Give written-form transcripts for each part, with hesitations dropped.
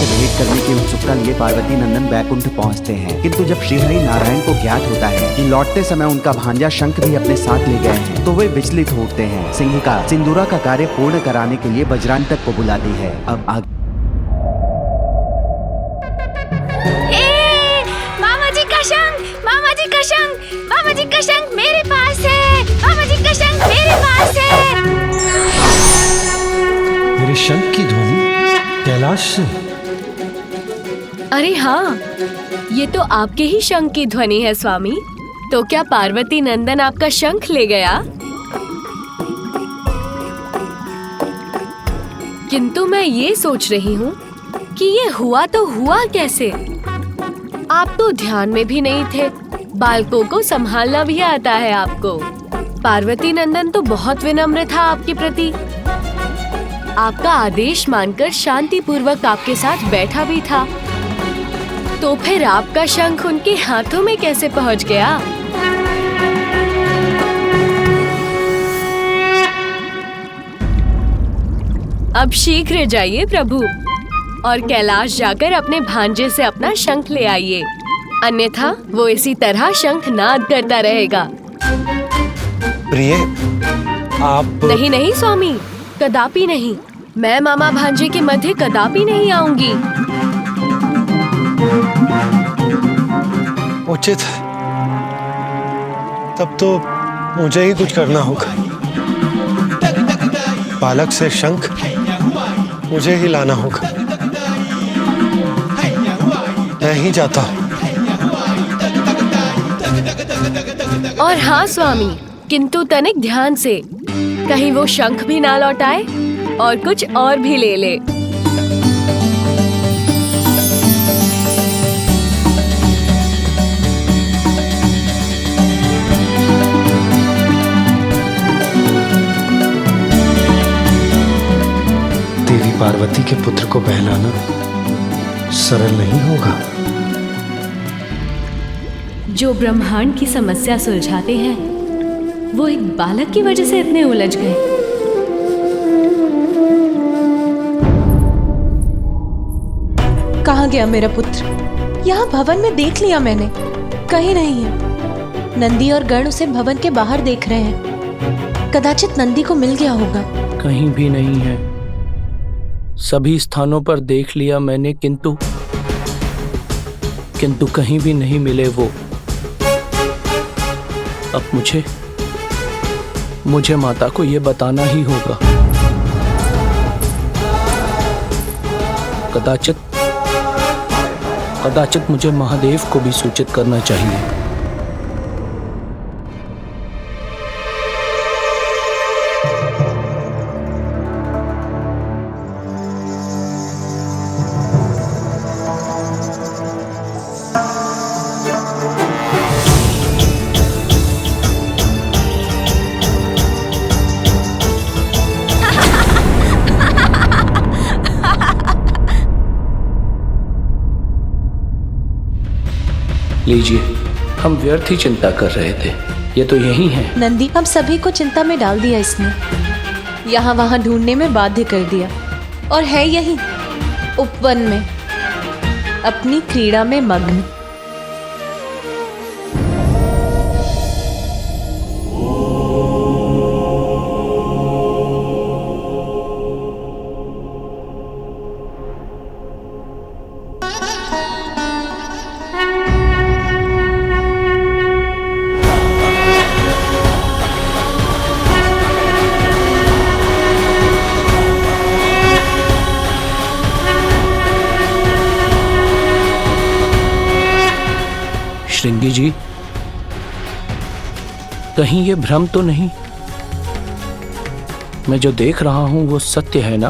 से भेंट करने की उत्सुकता लिए पार्वती नंदन बैकुंठ पहुंचते हैं, किंतु जब श्रीहरि नारायण को ज्ञात होता है कि लौटते समय उनका भांजा शंख भी अपने साथ ले गए हैं, तो वे विचलित होते हैं। सिंहिका सिंदूरा का कार्य पूर्ण कराने के लिए बज्रांतक को बुलाती है। अब आगे मामा जी का शंख, मामा जी का शंख, मामा जी का शंख मेरे पास है, मामा जी का शंख मेरे पास है। मेरे शंख की ध्वनि कैलाश से। अरे हाँ, ये तो आपके ही शंख की ध्वनि है स्वामी। तो क्या पार्वती नंदन आपका शंख ले गया? किंतु मैं ये सोच रही हूँ कि ये हुआ तो हुआ कैसे? आप तो ध्यान में भी नहीं थे, बालकों को संभालना भी आता है आपको। पार्वती नंदन तो बहुत विनम्र था आपके प्रति, आपका आदेश मानकर शांति पूर्वक आपके साथ बैठा भी था। तो फिर आपका शंख उनके हाथों में कैसे पहुंच गया? अब शीघ्र जाइए प्रभु और कैलाश जाकर अपने भांजे से अपना शंख ले आइए, अन्यथा वो इसी तरह शंख नाद करता रहेगा। प्रिय, आप नहीं नहीं स्वामी, कदापि नहीं। मैं मामा भांजे के मध्य कदापि नहीं आऊंगी। उचित है, तब तो मुझे ही कुछ करना होगा। बालक से शंख मुझे ही लाना होगा। मैं ही जाता हूँ। और हाँ स्वामी, किंतु तनिक ध्यान से, कहीं वो शंख भी ना लौटाए और कुछ और भी ले ले। देवी पार्वती के पुत्र को बहलाना सरल नहीं होगा। जो ब्रह्मांड की समस्या सुलझाते हैं, वो एक बालक की वजह से इतने उलझ गए। कहाँ गया मेरा पुत्र? यहाँ भवन में देख लिया मैंने, कहीं नहीं है। नंदी और गण उसे भवन के बाहर देख रहे हैं। कदाचित नंदी को मिल गया होगा। कहीं भी नहीं है। सभी स्थानों पर देख लिया मैंने, किंतु कहीं भी नहीं मिले वो। अब मुझे माता को ये बताना ही होगा। कदाचित मुझे महादेव को भी सूचित करना चाहिए। लीजिए, हम व्यर्थ ही चिंता कर रहे थे। ये तो यही है। नंदी अब सभी को चिंता में डाल दिया इसने, यहाँ वहाँ ढूंढने में बाध्य कर दिया, और है यही उपवन में अपनी क्रीड़ा में मग्न। श्रृंगी जी, कहीं ये भ्रम तो नहीं? मैं जो देख रहा हूं वो सत्य है ना?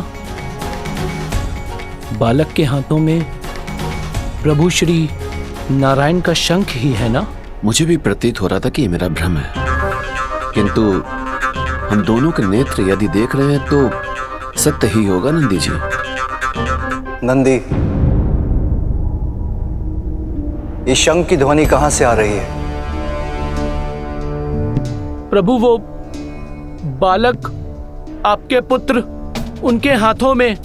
बालक के हाथों में प्रभु श्री नारायण का शंख ही है ना? मुझे भी प्रतीत हो रहा था कि ये मेरा भ्रम है, किंतु हम दोनों के नेत्र यदि देख रहे हैं तो सत्य ही होगा नंदी जी। नंदी, इस शंख की ध्वनि कहां से आ रही है? प्रभु, वो बालक, आपके पुत्र, उनके हाथों में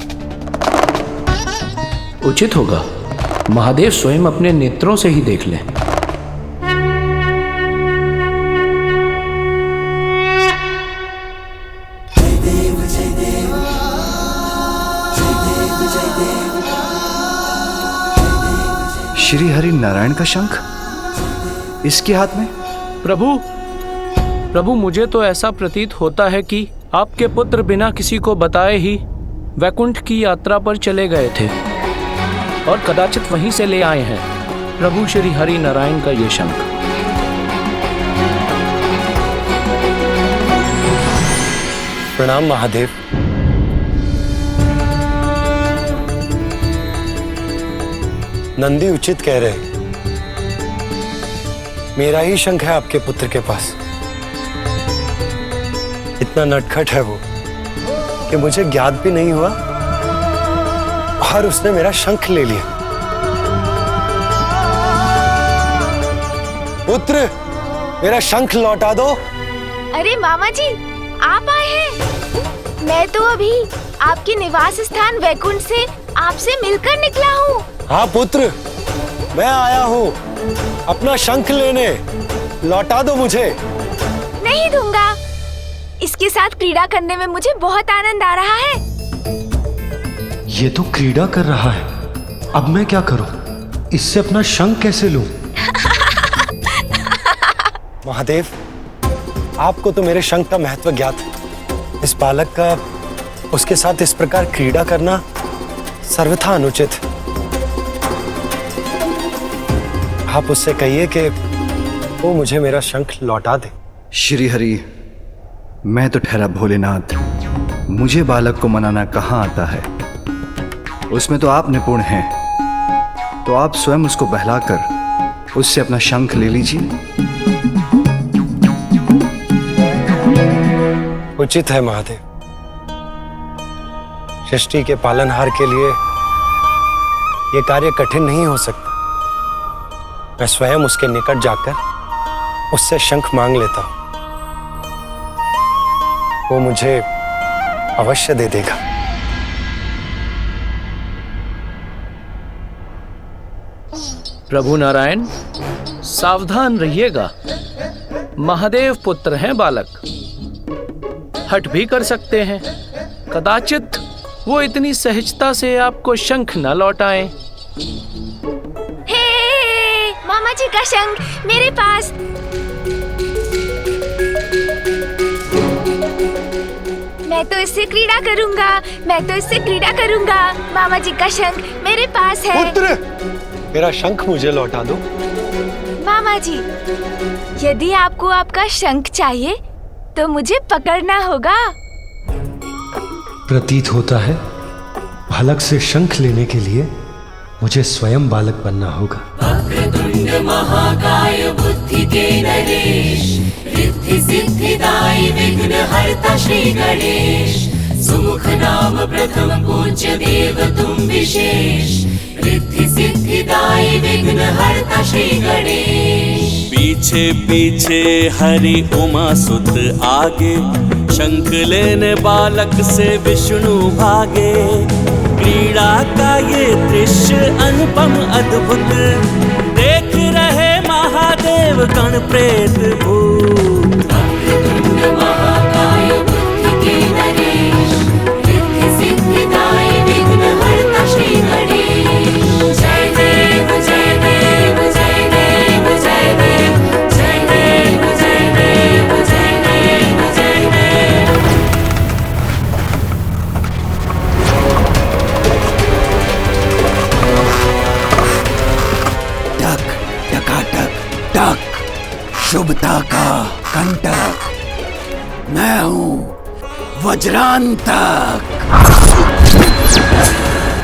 उचित होगा महादेव स्वयं अपने नेत्रों से ही देख लें। श्री हरि नारायण का शंख इसके हाथ में? प्रभु मुझे तो ऐसा प्रतीत होता है कि आपके पुत्र बिना किसी को बताए ही वैकुंठ की यात्रा पर चले गए थे और कदाचित वहीं से ले आए हैं प्रभु श्री हरि नारायण का ये शंख। प्रणाम महादेव। नंदी उचित कह रहे, मेरा ही शंख है आपके पुत्र के पास। इतना नटखट है वो कि मुझे ज्ञात भी नहीं हुआ और उसने मेरा शंख ले लिया। पुत्र, मेरा शंख लौटा दो। अरे मामा जी, आप आए हैं। मैं तो अभी आपके निवास स्थान वैकुंठ से आपसे मिलकर निकला हूँ। हाँ पुत्र, मैं आया हूँ अपना शंख लेने। लौटा दो मुझे। नहीं दूंगा। इसके साथ क्रीड़ा करने में मुझे बहुत आनंद आ रहा है। ये तो क्रीड़ा कर रहा है, अब मैं क्या करूं? इससे अपना शंख कैसे लूं? महादेव, आपको तो मेरे शंख का महत्व ज्ञात है। इस बालक का उसके साथ इस प्रकार क्रीड़ा करना सर्वथा अनुचित है। आप उससे कहिए कि वो मुझे मेरा शंख लौटा दे। श्री हरि, मैं तो ठहरा भोलेनाथ, मुझे बालक को मनाना कहाँ आता है। उसमें तो आप निपुण हैं, तो आप स्वयं उसको बहलाकर उससे अपना शंख ले लीजिए। उचित है महादेव। सृष्टि के पालनहार के लिए यह कार्य कठिन नहीं हो सकता। मैं स्वयं उसके निकट जाकर उससे शंख मांग लेता हूं। वो मुझे अवश्य दे देगा। प्रभु नारायण, सावधान रहिएगा। महादेव पुत्र हैं बालक, हट भी कर सकते हैं। कदाचित वो इतनी सहजता से आपको शंख न लौटाएं। हे मामा जी का शंख मेरे पास। मैं तो इससे क्रीड़ा करूंगा। मैं तो इससे क्रीड़ा करूंगा। मामा जी का शंख मेरे पास है। पुत्र, मेरा शंख मुझे लौटा दो। मामा जी, यदि आपको आपका शंख चाहिए तो मुझे पकड़ना होगा। प्रतीत होता है बालक से शंख लेने के लिए मुझे स्वयं बालक बनना होगा। वक्रतुंड महाकाय बुद्धि के नरेश, रिद्धि सिद्धिदायी विघ्न हरता श्री गणेश। सुमुख नाम प्रथम पूज्य देव तुम विशेष, रिद्धि सिद्धिदायी विघ्न हरता श्री गणेश। पीछे पीछे हरि उमा सुत आगे, शंख लेने बालक से विष्णु भागे। क्रीड़ा का ये दृश्य अनुपम अद्भुत, देख रहे महादेव गण प्रेत भूत। वक्रतुंड महाकाय बुद्धि के नरेश, रिद्धि सिद्धिदायी विघ्न हरता श्री गणेश। जय देव जय देव जय देव जय देव जय देव जय देव जय देव जय देव। टक टकाटक टक, शुभता का कंटक। मैं हूँ वज्रांतक।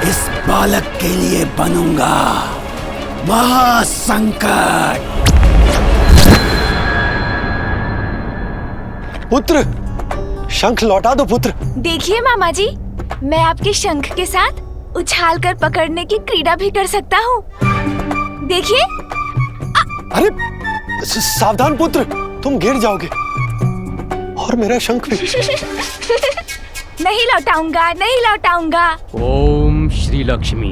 इस बालक के लिए बनूंगा महासंकट। पुत्र, शंख लौटा दो पुत्र। देखिए मामा जी, मैं आपके शंख के साथ उछाल कर पकड़ने की क्रीड़ा भी कर सकता हूँ। देखिए। अरे सावधान पुत्र, तुम गिर जाओगे और मेरा शंख भी। नहीं लौटाऊंगा, नहीं लौटाऊंगा। ओम श्री लक्ष्मी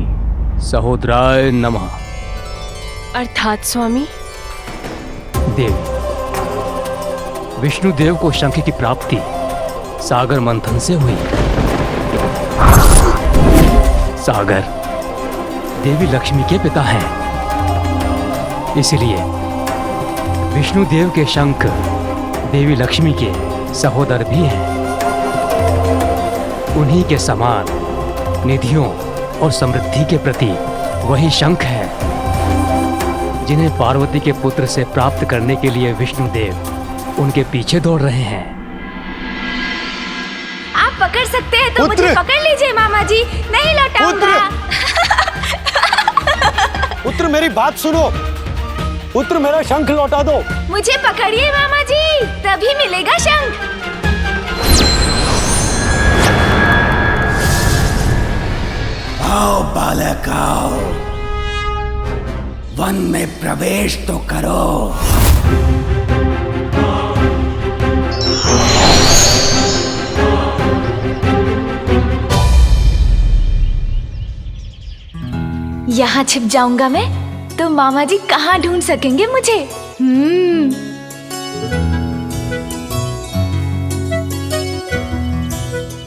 सहोदराय नमः। अर्थात स्वामी? देव, विष्णुदेव को शंख की प्राप्ति सागर मंथन से हुई। सागर देवी लक्ष्मी के पिता हैं, इसलिए विष्णुदेव के शंख देवी लक्ष्मी के सहोदर भी हैं। उन्हीं के समान निधियों और समृद्धि के प्रतीक वही शंख है जिन्हें पार्वती के पुत्र से प्राप्त करने के लिए विष्णुदेव उनके पीछे दौड़ रहे हैं। आप पकड़ सकते हैं तो मुझे पकड़ लीजिए मामा जी, नहीं लौटाऊंगा। पुत्र मेरी बात सुनो, पुत्र मेरा शंख लौटा दो। मुझे पकड़िए मामा जी, तभी मिलेगा शंख। आओ बालक आओ, वन में प्रवेश तो करो। यहाँ छिप जाऊंगा मैं तो मामा जी कहाँ ढूंढ सकेंगे मुझे।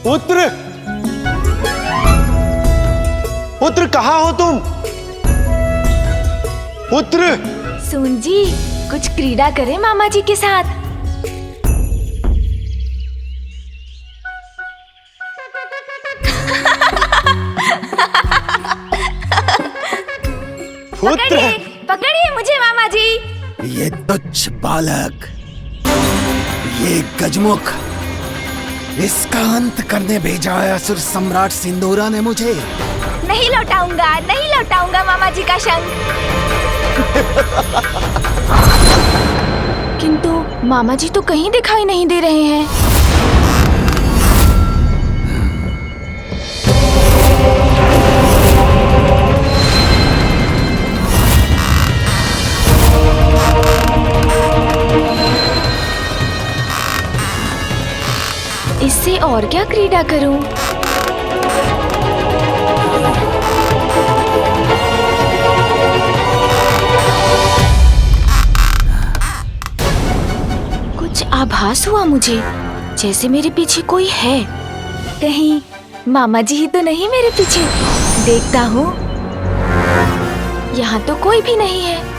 पुत्र, पुत्र कहाँ हो तुम? पुत्र। सुन जी, कुछ क्रीड़ा करें मामा जी के साथ। पकड़िए, पकड़िए मुझे मामा जी। ये तुच्छ बालक, ये गजमुख, इसका अंत करने भेजा है असुर सम्राट सिंदूरा ने मुझे। नहीं लौटाऊंगा, नहीं लौटाऊंगा मामा जी का शंख। किंतु मामा जी तो कहीं दिखाई नहीं दे रहे हैं। इससे और क्या क्रीड़ा करूं? कुछ आभास हुआ मुझे, जैसे मेरे पीछे कोई है। कहीं मामा जी ही तो नहीं मेरे पीछे? देखता हूँ, यहाँ तो कोई भी नहीं है।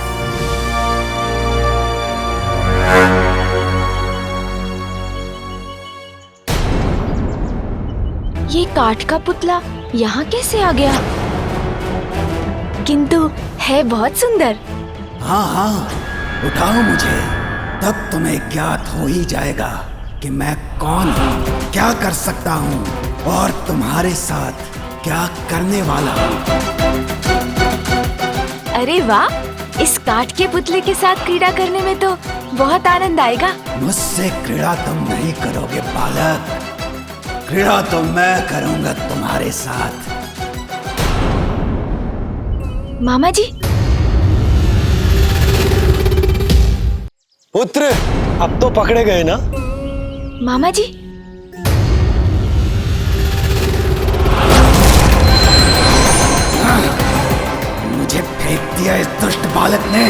ये काठ का पुतला यहाँ कैसे आ गया? किंतु है बहुत सुंदर। हाँ हाँ, उठाओ मुझे, तब तुम्हें ज्ञात हो ही जाएगा कि मैं कौन हूँ, क्या कर सकता हूँ और तुम्हारे साथ क्या करने वाला हूँ। अरे वाह, इस काठ के पुतले के साथ क्रीड़ा करने में तो बहुत आनंद आएगा। मुझसे क्रीड़ा तुम नहीं करोगे बालक, क्रीड़ा तो मैं करूंगा तुम्हारे साथ। मामा जी। पुत्र, अब तो पकड़े गए ना? मामा जी। मुझे फेंक दिया इस दुष्ट बालक ने।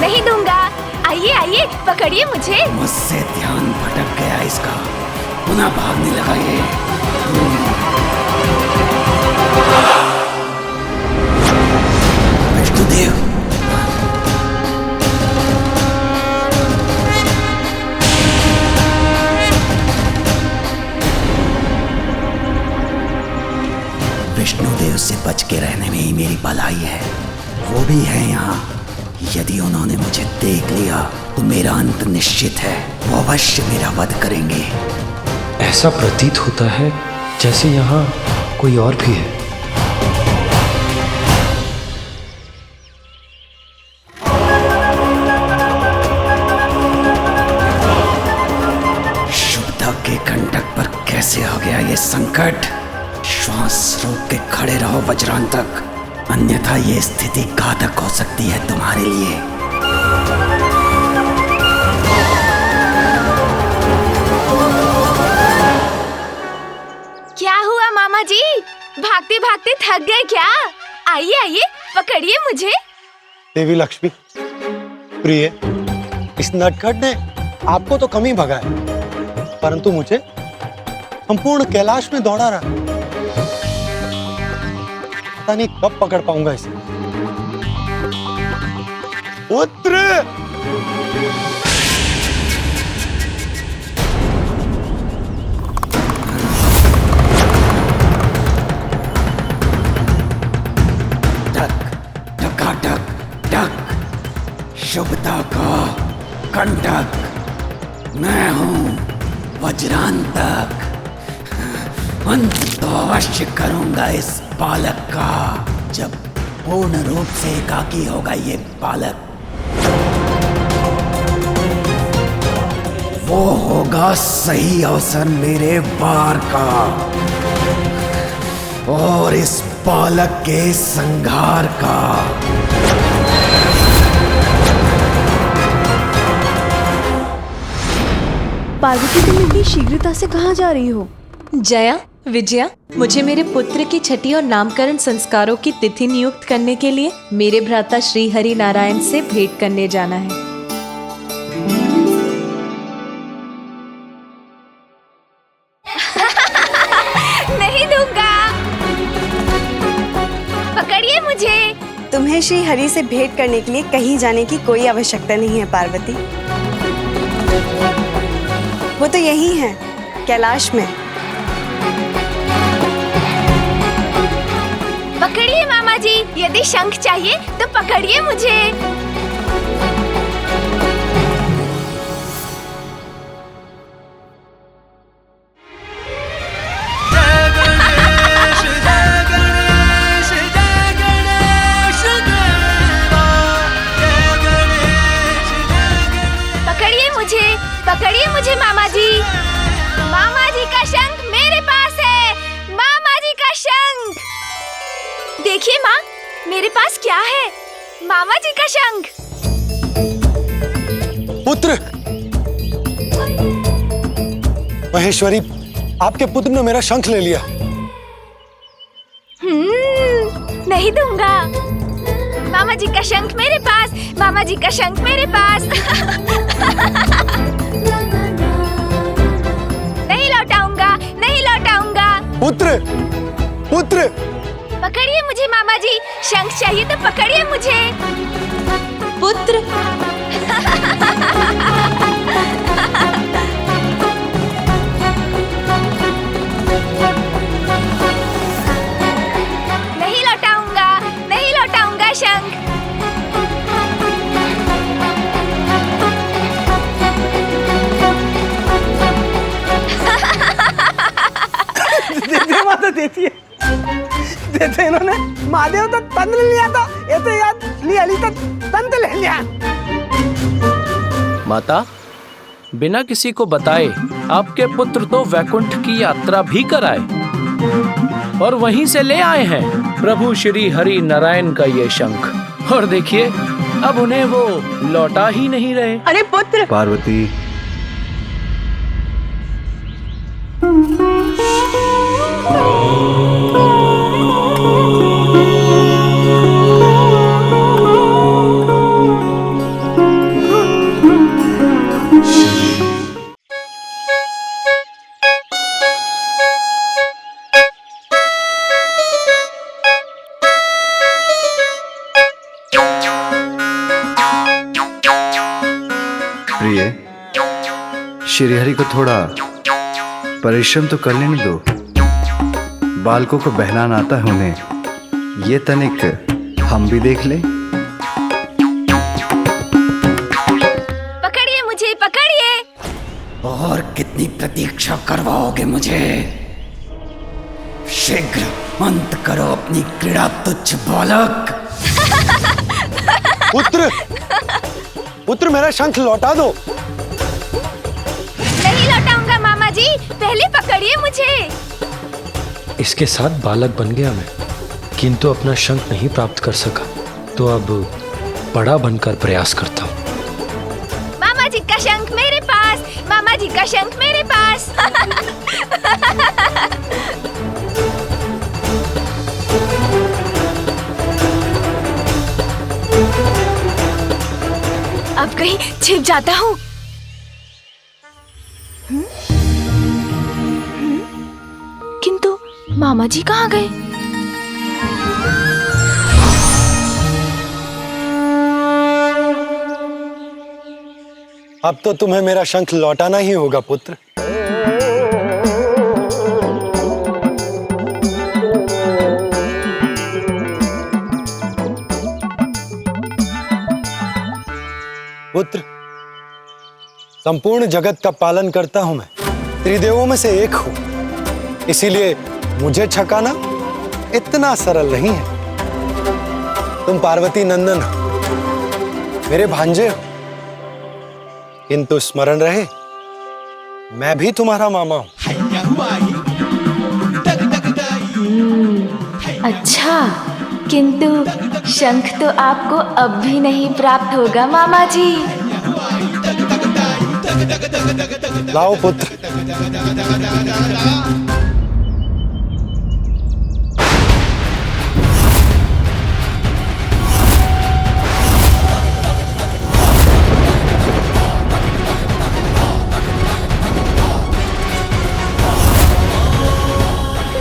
नहीं दूंगा, आइए आइए, पकड़िए मुझे। मुझसे ध्यान भटक गया इसका, पुनः भागने लगा ये। विष्णुदेव, विष्णुदेव से बच के रहने में ही मेरी भलाई है। वो भी है यहाँ। यदि उन्होंने मुझे देख लिया तो मेरा अंत निश्चित है। वो अवश्य मेरा वध करेंगे। ऐसा प्रतीत होता है जैसे यहाँ कोई और भी है। शुभदा के कंटक पर कैसे आ गया ये संकट? श्वास रोक के खड़े रहो वज्रांतक, अन्यथा ये स्थिति घातक हो सकती है तुम्हारे लिए। क्या भागते भागते थक गए क्या? आइए आइए, पकड़िए मुझे। देवी लक्ष्मी, प्रिय, इस नटखट ने आपको तो कम ही भगाया, परंतु मुझे संपूर्ण कैलाश में दौड़ा रहा। पता नहीं कब पकड़ पाऊंगा इसे। पुत्र! शुभता का कंटक, मैं हूं वज्रांतक। अंत तो अवश्य करूंगा इस बालक का, जब पूर्ण रूप से एकाकी होगा ये बालक। वो होगा सही अवसर मेरे वार का और इस बालक के संहार का। पार्वती, तुम इतनी शीघ्रता से कहाँ जा रही हो? जया, विजया, मुझे मेरे पुत्र की छठी और नामकरण संस्कारों की तिथि नियुक्त करने के लिए मेरे भ्राता श्री हरि नारायण से भेंट करने जाना है। नहीं दूंगा। पकड़िए मुझे। तुम्हें श्री हरि से भेंट करने के लिए कहीं जाने की कोई आवश्यकता नहीं है पार्वती। वो तो यही है, कैलाश में। पकड़िए मामा जी, यदि शंख चाहिए तो पकड़िए मुझे। पकड़िए मुझे मामा जी। मामा जी का शंख मेरे पास है। मामा जी का शंख देखिए माँ, मेरे पास क्या है? मामा जी का शंख। पुत्र! महेश्वरी, आपके पुत्र ने मेरा शंख ले लिया। नहीं दूंगा। मामा जी का शंख मेरे पास। मामा जी का शंख मेरे पास। नहीं लौटाऊंगा, नहीं लौटाऊंगा। पुत्र! पुत्र! पकड़िए मुझे मामा जी, शंख चाहिए तो पकड़िए मुझे। पुत्र! नहीं लौटाऊंगा, नहीं लौटाऊंगा शंख। देती है, देते इन्होंने महादेव तो तंत्र लिया था, ये तो याद लिया तो तंत्र ले लिया। माता, बिना किसी को बताए आपके पुत्र तो वैकुंठ की यात्रा भी कराए और वहीं से ले आए हैं प्रभु श्री हरि नारायण का ये शंख। और देखिए, अब उन्हें वो लौटा ही नहीं रहे। अरे पुत्र! पार्वती, प्रिय, श्रीहरि को थोड़ा परिश्रम तो कर लेने दो। बालकों को बहलाना आता है उन्हें, ये तनिक हम भी देख लें। पकड़िए मुझे, पकड़िए। और कितनी प्रतीक्षा करवाओगे मुझे? शीघ्र अंत करो अपनी क्रीड़ा तुच्छ बालक। पुत्र! पुत्र, मेरा शंख लौटा दो। नहीं लौटाऊंगा मामा जी, पहले पकड़िए मुझे। इसके साथ बालक बन गया मैं, किंतु अपना शंख नहीं प्राप्त कर सका, तो अब बड़ा बनकर प्रयास करता हूँ। मामा जी का शंख मेरे पास। मामा जी का शंख मेरे पास। जाता हूँ। किंतु मामा जी कहाँ गए? अब तो तुम्हें मेरा शंख लौटाना ही होगा पुत्र। पुत्र, संपूर्ण जगत का पालन करता हूं मैं, त्रिदेवों में से एक हूं, इसीलिए मुझे छकाना इतना सरल नहीं है। तुम पार्वती नंदन हो, मेरे भांजे हो, किंतु स्मरण रहे मैं भी तुम्हारा मामा हूं। अच्छा, किंतु शंख तो आपको अब भी नहीं प्राप्त होगा मामा जी। लाओ पुत्र।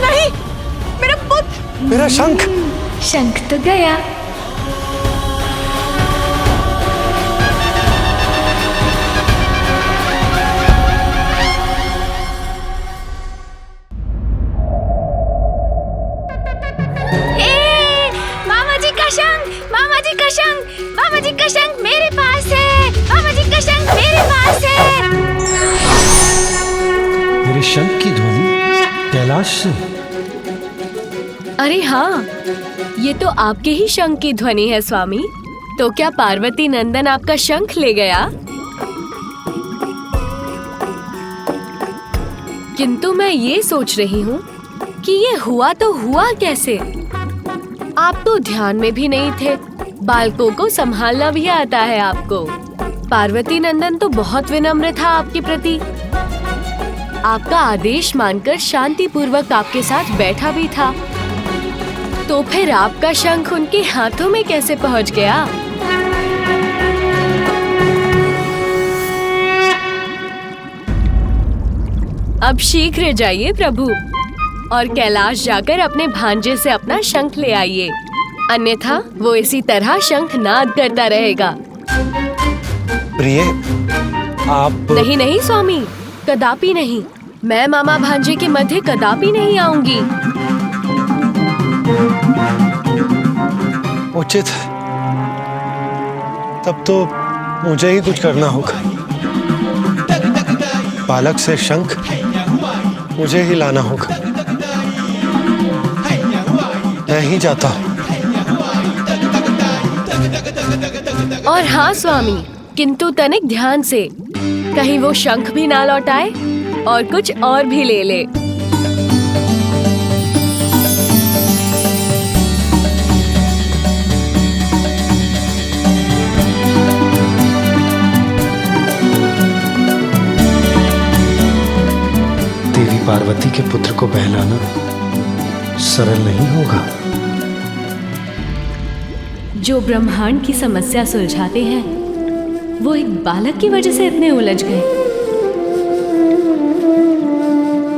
नहीं, मेरा पुत्र। मेरा शंख। शंख तो गया। मामा जी का शंख, मामा जी का शंख, मामा जी का शंख मेरे पास है, मामा जी का शंख मेरे पास है। मेरे शंख की ध्वनि कैलाश से। अरे हाँ, ये तो आपके ही शंख की ध्वनि है स्वामी। तो क्या पार्वती नंदन आपका शंख ले गया? किंतु मैं ये सोच रही हूँ कि ये हुआ तो हुआ कैसे? आप तो ध्यान में भी नहीं थे, बालकों को संभालना भी आता है आपको। पार्वती नंदन तो बहुत विनम्र था आपके प्रति, आपका आदेश मानकर शांति पूर्वक आपके साथ बैठा भी था। तो फिर आपका शंख उनके हाथों में कैसे पहुंच गया? अब शीघ्र जाइए प्रभु और कैलाश जाकर अपने भांजे से अपना शंख ले आइए, अन्यथा वो इसी तरह शंख नाद करता रहेगा। प्रिय, आप नहीं नहीं स्वामी, कदापि नहीं। मैं मामा भांजे के मध्य कदापि नहीं आऊंगी। उचित है, तब तो मुझे ही कुछ करना होगा। बालक से शंख मुझे ही लाना होगा। मैं ही जाता हूँ। और हाँ स्वामी, किंतु तनिक ध्यान से, कहीं वो शंख भी ना लौटाए और कुछ और भी ले ले। देवी पार्वती के पुत्र को बहलाना सरल नहीं होगा। जो ब्रह्मांड की समस्या सुलझाते हैं, वो एक बालक की वजह से इतने उलझ गए।